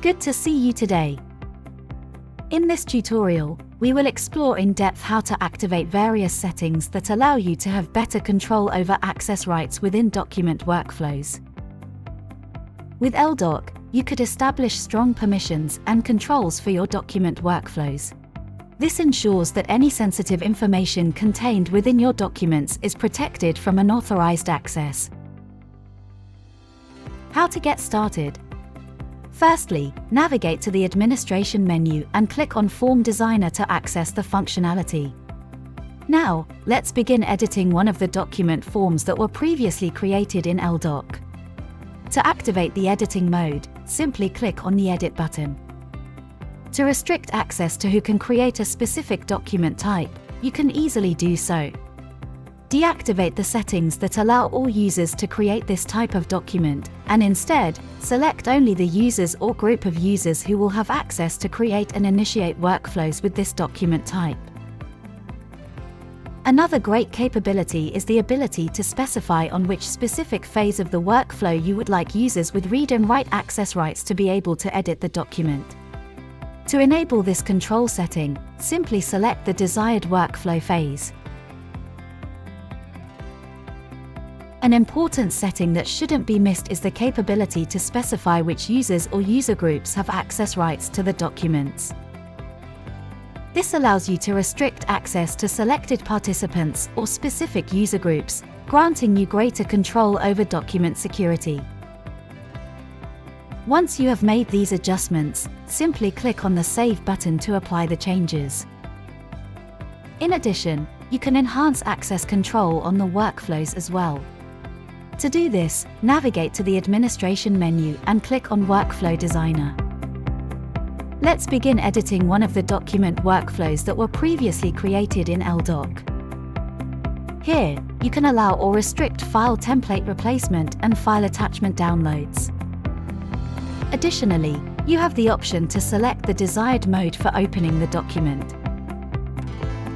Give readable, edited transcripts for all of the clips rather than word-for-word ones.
Good to see you today. In this tutorial, we will explore in depth how to activate various settings that allow you to have better control over access rights within document workflows. With elDoc, you could establish strong permissions and controls for your document workflows. This ensures that any sensitive information contained within your documents is protected from unauthorized access. How to get started? Firstly, navigate to the Administration menu and click on Form Designer to access the functionality. Now, let's begin editing one of the document forms that were previously created in elDoc. To activate the editing mode, simply click on the Edit button. To restrict access to who can create a specific document type, you can easily do so. Deactivate the settings that allow all users to create this type of document, and instead, select only the users or group of users who will have access to create and initiate workflows with this document type. Another great capability is the ability to specify on which specific phase of the workflow you would like users with read and write access rights to be able to edit the document. To enable this control setting, simply select the desired workflow phase. An important setting that shouldn't be missed is the capability to specify which users or user groups have access rights to the documents. This allows you to restrict access to selected participants or specific user groups, granting you greater control over document security. Once you have made these adjustments, simply click on the Save button to apply the changes. In addition, you can enhance access control on the workflows as well. To do this, navigate to the Administration menu and click on Workflow Designer. Let's begin editing one of the document workflows that were previously created in elDoc. Here, you can allow or restrict file template replacement and file attachment downloads. Additionally, you have the option to select the desired mode for opening the document.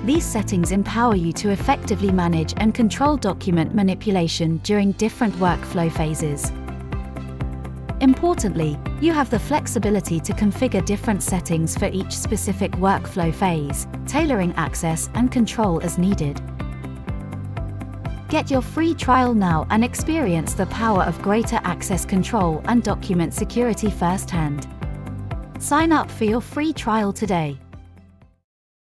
These settings empower you to effectively manage and control document manipulation during different workflow phases. Importantly, you have the flexibility to configure different settings for each specific workflow phase, tailoring access and control as needed. Get your free trial now and experience the power of greater access control and document security firsthand. Sign up for your free trial today.